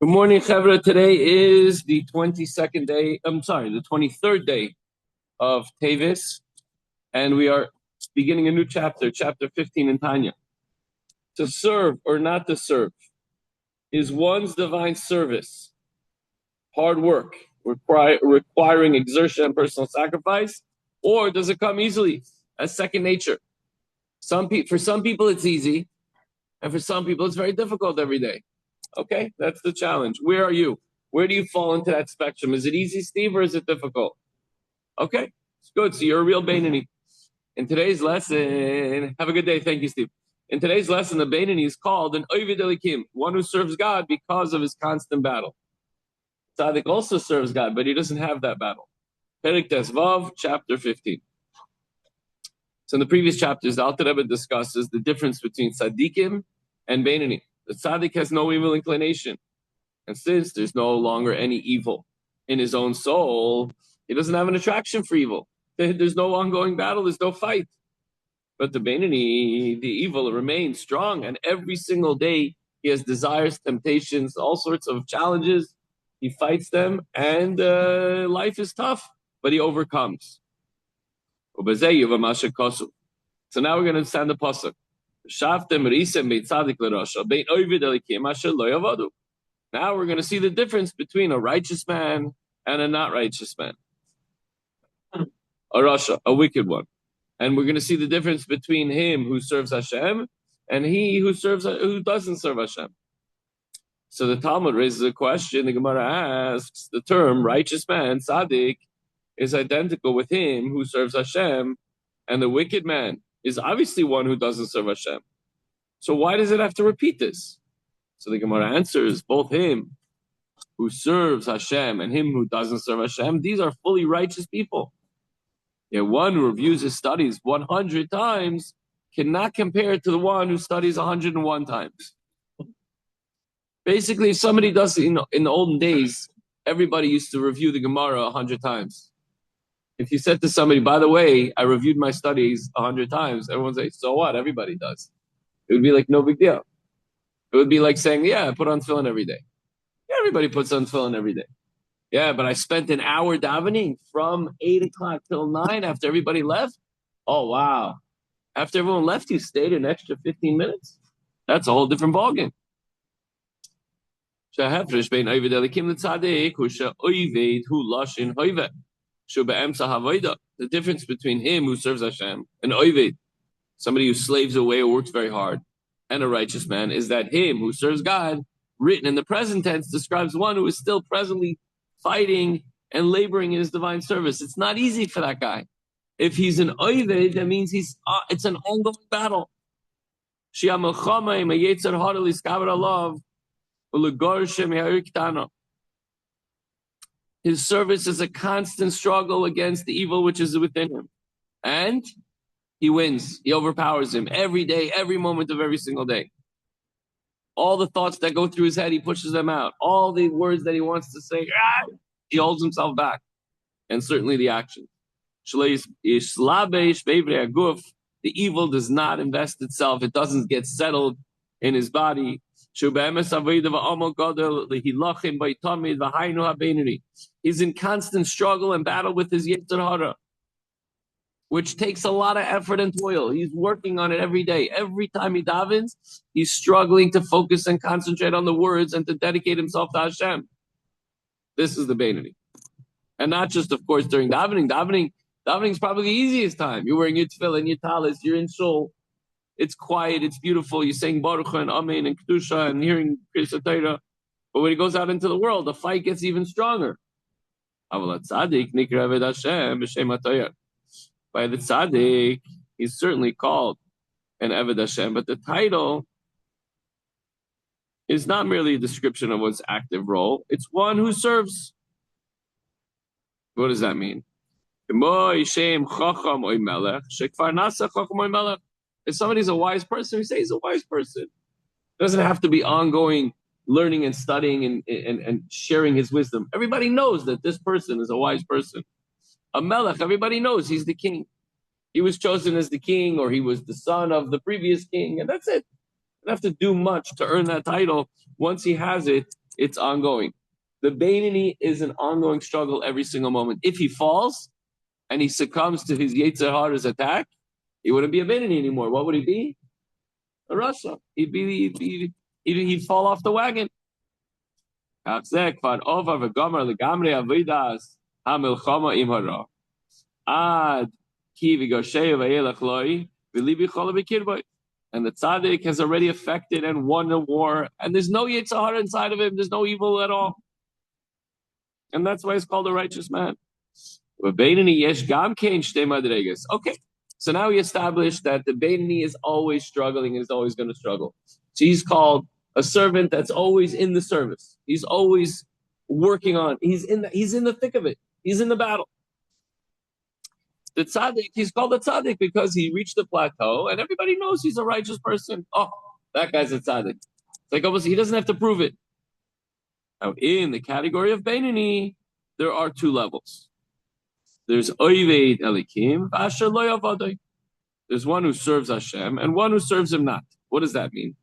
Good morning, Chevra. Today is the 22nd day, the 23rd day of Teves, and we are beginning a new chapter, chapter 15 in Tanya. To serve or not to serve is one's divine service, hard work, requiring exertion and personal sacrifice, or does it come easily as second nature? For some people it's easy, and for some people it's very difficult every day. Okay, that's the challenge. Where are you? Where do you fall into that spectrum? Is it easy, Steve, or is it difficult? Okay, it's good. So you're a real Bainani. In today's lesson, have a good day. Thank you, Steve. In today's lesson, the Bainani is called an Ovid Elikim, one who serves God because of his constant battle. Tzaddik also serves God, but he doesn't have that battle. Perek Vav, chapter 15. So in the previous chapters, the Alter Rebbe discusses the difference between Tzaddikim and Bainani. The Tzaddik has no evil inclination. And since there's no longer any evil in his own soul, he doesn't have an attraction for evil. There's no ongoing battle, there's no fight. But the Bainani, the evil remains strong, and every single day he has desires, temptations, all sorts of challenges. He fights them, and life is tough, but he overcomes. So now we're going to understand the pasuk. Now we're going to see the difference between a righteous man and a not righteous man. A rasha, a wicked one. And we're going to see the difference between him who serves Hashem and he who doesn't serve Hashem. So the Talmud raises a question. The Gemara asks, the term righteous man, tzaddik, is identical with him who serves Hashem, and the wicked man is obviously one who doesn't serve Hashem. So why does it have to repeat this? So the Gemara answers, both him who serves Hashem and him who doesn't serve Hashem, these are fully righteous people. Yet one who reviews his studies 100 times cannot compare to the one who studies 101 times. Basically, if somebody does, in the olden days, everybody used to review the Gemara 100 times. If you said to somebody, by the way, I reviewed my studies 100 times, everyone would say, so what? Everybody does. It would be like no big deal. It would be like saying, yeah, I put on tefillin every day. Yeah, everybody puts on tefillin every day. Yeah, but I spent an hour davening from 8 o'clock till 9 after everybody left. Oh, wow. After everyone left, you stayed an extra 15 minutes? That's a whole different ballgame. The difference between him who serves Hashem and Oived, somebody who slaves away or works very hard, and a righteous man, is that him who serves God, written in the present tense, describes one who is still presently fighting and laboring in his divine service. It's not easy for that guy. If he's an Oived, that means it's an ongoing battle. His service is a constant struggle against the evil which is within him. And he wins. He overpowers him every day, every moment of every single day. All the thoughts that go through his head, he pushes them out. All the words that he wants to say, he holds himself back. And certainly the action. The evil does not invest itself. It doesn't get settled in his body. He's in constant struggle and battle with his Yetzer Hara, which takes a lot of effort and toil. He's working on it every day. Every time he davens, he's struggling to focus and concentrate on the words and to dedicate himself to Hashem. This is the Bainani. And not just, of course, during davening. Davening is probably the easiest time. You're wearing your tefillin, your talis, you're in shul. It's quiet, it's beautiful. You're saying Baruch and Amen and Kedusha and hearing Kriyas Torah. But when he goes out into the world, the fight gets even stronger. By the tzaddik, he's certainly called an Eved Hashem, but the title is not merely a description of one's active role. It's one who serves. What does that mean? If somebody's a wise person, we say he's a wise person. It doesn't have to be ongoing learning and studying and sharing his wisdom. Everybody knows that this person is a wise person. A melech, everybody knows he's the king. He was chosen as the king, or he was the son of the previous king, and that's it. You don't have to do much to earn that title. Once he has it, It's ongoing. The Beinoni is an ongoing struggle every single moment. If he falls and he succumbs to his Yetzer Hara's attack, he wouldn't be a Beinoni anymore. What would he be? A Rasha. He'd fall off the wagon. And the tzaddik has already affected and won a war, and there's no Yetzer Hara inside of him. There's no evil at all, and that's why he's called a righteous man. Okay, so now we established that the Beinoni is always struggling and is always going to struggle. So he's called a servant that's always in the service. He's always working on. He's in the thick of it. He's in the battle. The tzaddik, he's called a tzaddik because he reached the plateau, and everybody knows he's a righteous person. Oh, that guy's a tzaddik. It's like almost he doesn't have to prove it. Now, in the category of Beinoni, there are two levels. There's Oived Elikim, Asher Lo Yavadai. There's one who serves Hashem and one who serves him not. What does that mean?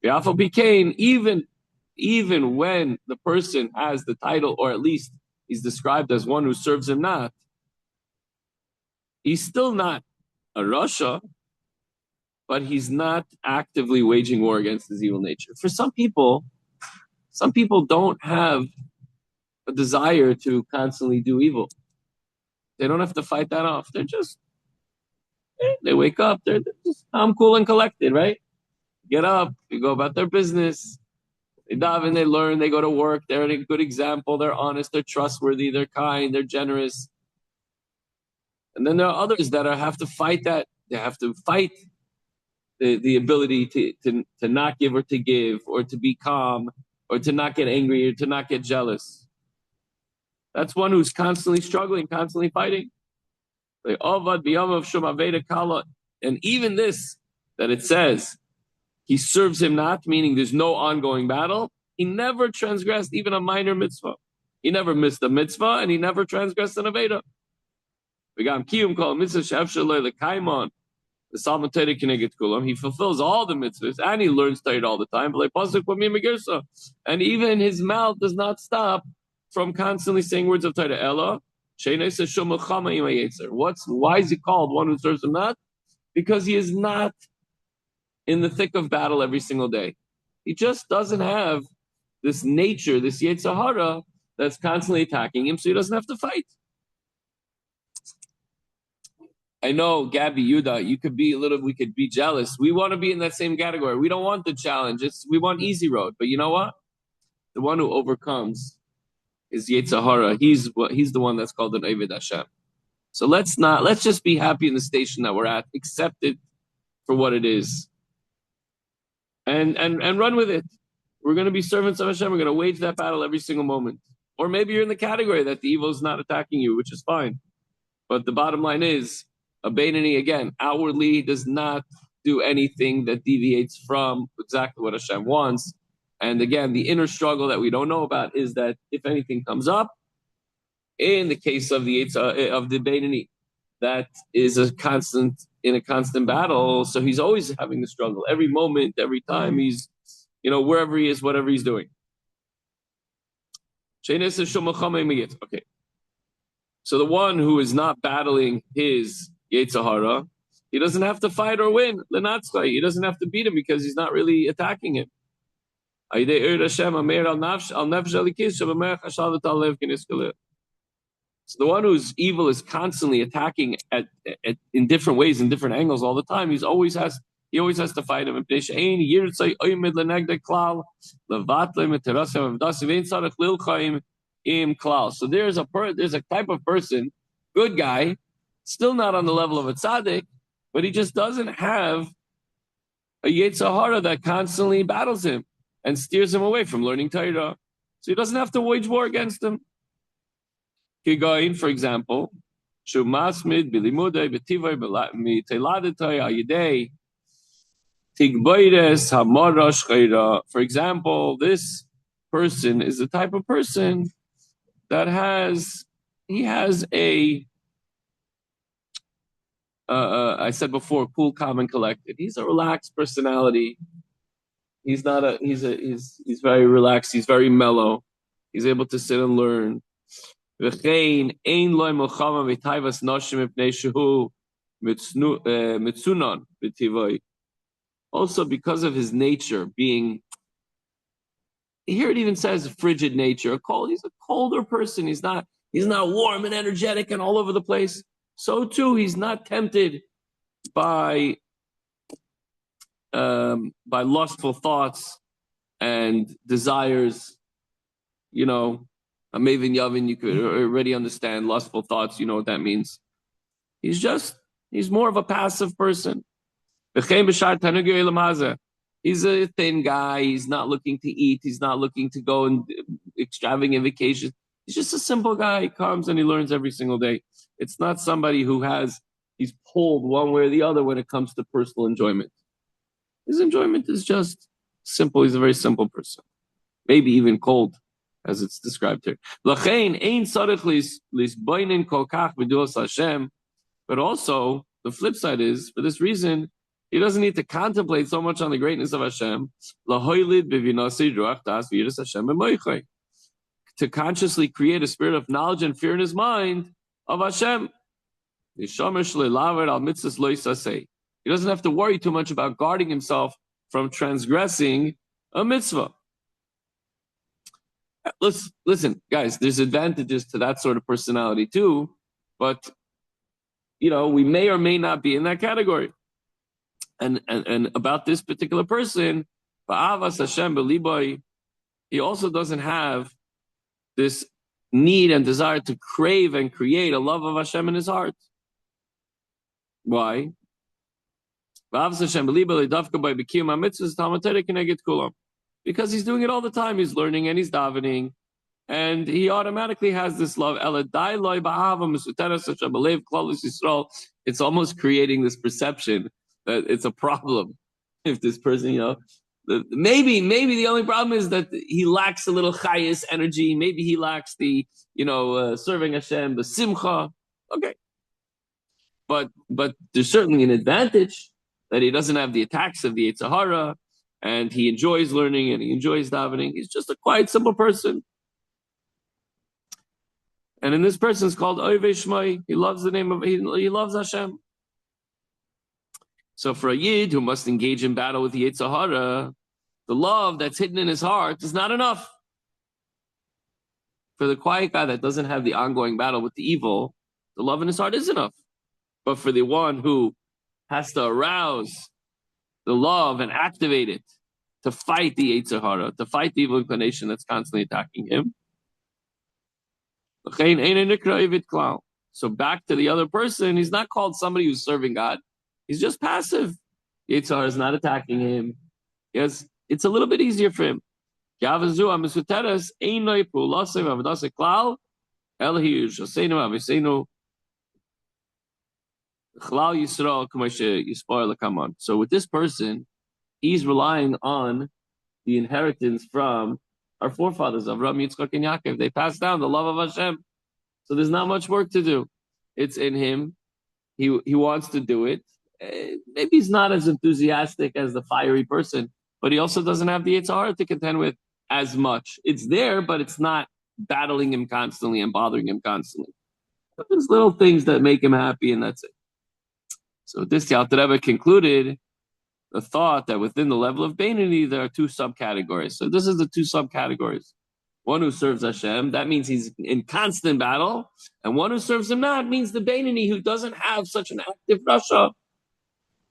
Even when the person has the title, or at least he's described as one who serves him not, he's still not a Rasha, but he's not actively waging war against his evil nature. For some people don't have a desire to constantly do evil. They don't have to fight that off. They're just, they wake up, they're just, I'm cool and collected, right? Get up, they go about their business, they daven, they learn, they go to work, they're a good example, they're honest, they're trustworthy, they're kind, they're generous. And then there are others that have to fight that. They have to fight the ability to not give or to give, or to be calm, or to not get angry, or to not get jealous. That's one who's constantly struggling, constantly fighting. And even this, that it says, he serves him not, meaning there's no ongoing battle. He never transgressed even a minor mitzvah. He never missed a mitzvah, and he never transgressed an aveda. He fulfills all the mitzvahs, and he learns Torah all the time. And even his mouth does not stop from constantly saying words of Torah. Why is he called one who serves him not? Because he is not in the thick of battle every single day. He just doesn't have this nature, this Yetzer Hara, that's constantly attacking him, so he doesn't have to fight. I know, Gabby, Yuda, we could be jealous. We want to be in that same category. We don't want the challenge. We want easy road. But you know what? The one who overcomes is Yetzer Hara. He's the one that's called an Oved Hashem. So let's just be happy in the station that we're at, accept it for what it is, and run with it. We're going to be servants of Hashem. We're going to wage that battle every single moment. Or maybe you're in the category that the evil is not attacking you, which is fine. But the bottom line is, a Beinoni, again, outwardly does not do anything that deviates from exactly what Hashem wants. And again, the inner struggle that we don't know about is that if anything comes up, in the case of the Beinoni, that is in a constant battle. So he's always having the struggle every moment, every time he's, wherever he is, whatever he's doing. Okay. So the one who is not battling his Yetzer Hara, he doesn't have to fight or win. He doesn't have to beat him because he's not really attacking him. So the one whose evil is constantly attacking in different ways, in different angles all the time, he always has to fight him. So there's a type of person, good guy, still not on the level of a tzaddik, but he just doesn't have a Yetzer Hara that constantly battles him and steers him away from learning Torah. So he doesn't have to wage war against him. Kigain, for example, Shumasmid, Bilimudai, Betivai, Teladatai, Ayidei, Tigboides, Hamarash, Chaira. For example, this person is the type of person that has a I said before, cool, calm, and collected. He's a relaxed personality. He's not a he's very relaxed. He's very mellow. He's able to sit and learn. V'chein ein loy milchama v'tayvas noshim mipnei shehu mitzunon v'tivoi. Also, because of his nature being, here it even says frigid nature. He's a colder person. He's not warm and energetic and all over the place. So too, he's not tempted by lustful thoughts and desires. You know, a maven yavin, you could already understand lustful thoughts. You know what that means. He's more of a passive person. He's a thin guy. He's not looking to eat. He's not looking to go on extravagant vacations. He's just a simple guy. He comes and he learns every single day. It's not somebody he's pulled one way or the other when it comes to personal enjoyment. His enjoyment is just simple. He's a very simple person. Maybe even cold, as it's described here. But also, the flip side is, for this reason, he doesn't need to contemplate so much on the greatness of Hashem, to consciously create a spirit of knowledge and fear in his mind of Hashem. He doesn't have to worry too much about guarding himself from transgressing a mitzvah. Listen, guys, there's advantages to that sort of personality too, but we may or may not be in that category. And about this particular person, he also doesn't have this need and desire to crave and create a love of Hashem in his heart. Why? Because he's doing it all the time. He's learning and he's davening, and he automatically has this love. It's almost creating this perception that it's a problem if this person, maybe the only problem is that he lacks a little chayis energy. Maybe he lacks the, serving Hashem, the simcha. Okay. But there's certainly an advantage that he doesn't have the attacks of the Yetzer Hara, and he enjoys learning and he enjoys davening. He's just a quiet, simple person. And in this person is called Oivei Shmai. He loves the name of, he loves Hashem. So for a Yid who must engage in battle with the Yetzer Hara, the love that's hidden in his heart is not enough. For the quiet guy that doesn't have the ongoing battle with the evil, the love in his heart is enough. But for the one who has to arouse the love and activate it to fight the Yetzer Hara, to fight the evil inclination that's constantly attacking him. So back to the other person, he's not called somebody who's serving God. He's just passive. Yetzer Hara is not attacking him. Yes, it's a little bit easier for him. So with this person, he's relying on the inheritance from our forefathers, Avraham, Yitzchak, and Yaakov. They passed down the love of Hashem. So there's not much work to do. It's in him. He wants to do it. Maybe he's not as enthusiastic as the fiery person, but he also doesn't have the Yetzer Hara to contend with as much. It's there, but it's not battling him constantly and bothering him constantly. But there's little things that make him happy, and that's it. So this Alter Rebbe concluded the thought that within the level of Beinoni, there are two subcategories. So this is the two subcategories. One who serves Hashem, that means he's in constant battle. And one who serves him not means the Beinoni, who doesn't have such an active rasha,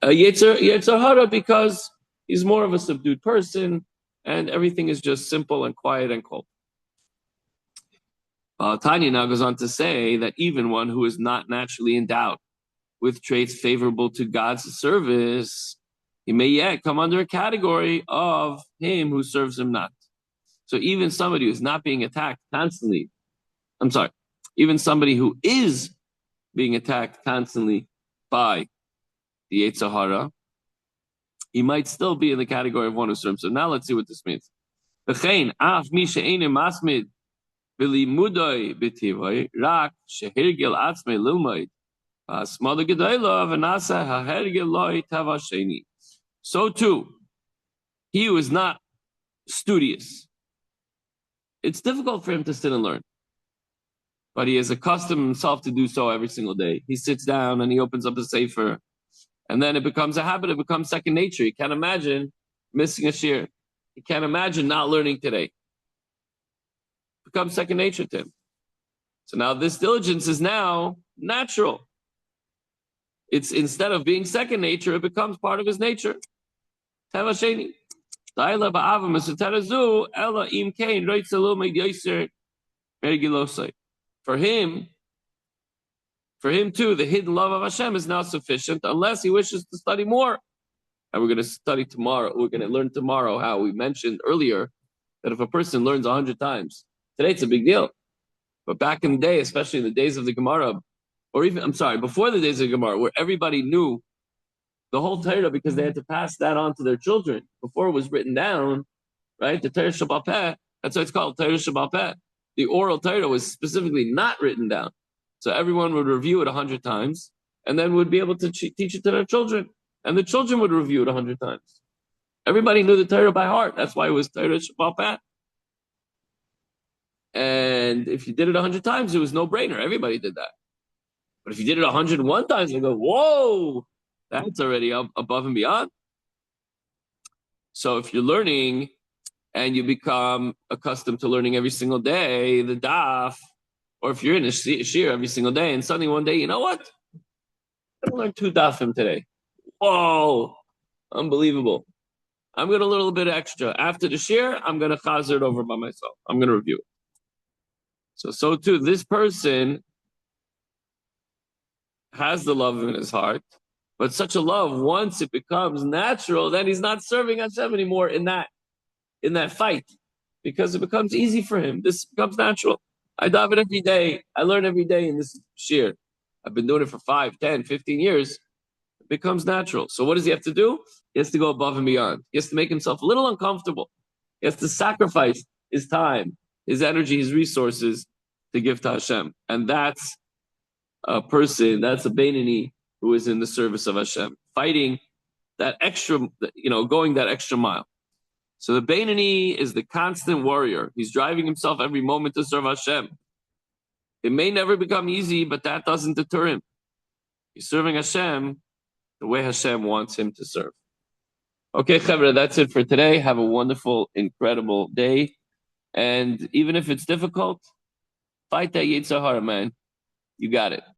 Yetzer Hara, because he's more of a subdued person and everything is just simple and quiet and cold. Tanya now goes on to say that even one who is not naturally endowed with traits favorable to God's service, he may yet come under a category of him who serves him not. So even somebody who's not being attacked constantly, even somebody who is being attacked constantly by the Yetzer Hara, he might still be in the category of one who serves him. Now let's see what this means. So too, he who is not studious, it's difficult for him to sit and learn. But he has accustomed himself to do so every single day. He sits down and he opens up a sefer, and then it becomes a habit. It becomes second nature. He can't imagine missing a shir. He can't imagine not learning today. It becomes second nature to him. So now this diligence is now natural. It's instead of being second nature, it becomes part of his nature. Teva sheni. For him, too, the hidden love of Hashem is now sufficient unless he wishes to study more. And we're going to study tomorrow. We're going to learn tomorrow how we mentioned earlier that if a person learns 100 times, today it's a big deal. But back in the day, especially in the days of the Gemara, or even, before the days of the Gemara, where everybody knew the whole Torah because they had to pass that on to their children. Before it was written down, right? The Torah Sheba'al Peh, that's why it's called Torah Sheba'al Peh. The oral Torah was specifically not written down. So everyone would review it 100 times and then would be able to teach it to their children. And the children would review it 100 times. Everybody knew the Torah by heart. That's why it was Torah Sheba'al Peh. And if you did it 100 times, it was no brainer. Everybody did that. But if you did it 101 times, you go, whoa, that's already above and beyond. So if you're learning and you become accustomed to learning every single day, the daf, or if you're in a shir every single day, and suddenly one day, you know what? I'm going to learn 2 dafim today. Whoa, unbelievable. I'm going to learn a little bit extra. After the shir, I'm going to chazer it over by myself. I'm going to review it. So too, this person has the love in his heart, but such a love, once it becomes natural, then he's not serving Hashem anymore in that fight, because it becomes easy for him. This becomes natural. I daven every day. I learn every day in this shir. I've been doing it for 5, 10, 15 years. It becomes natural. So what does he have to do? He has to go above and beyond. He has to make himself a little uncomfortable. He has to sacrifice his time, his energy, his resources to give to Hashem. And that's a person, that's a Beinoni who is in the service of Hashem, fighting that extra, going that extra mile. So the Beinoni is the constant warrior. He's driving himself every moment to serve Hashem. It may never become easy, but that doesn't deter him. He's serving Hashem the way Hashem wants him to serve. Okay, Chevra, that's it for today. Have a wonderful, incredible day. And even if it's difficult, fight that Yetzer Hara, man. You got it.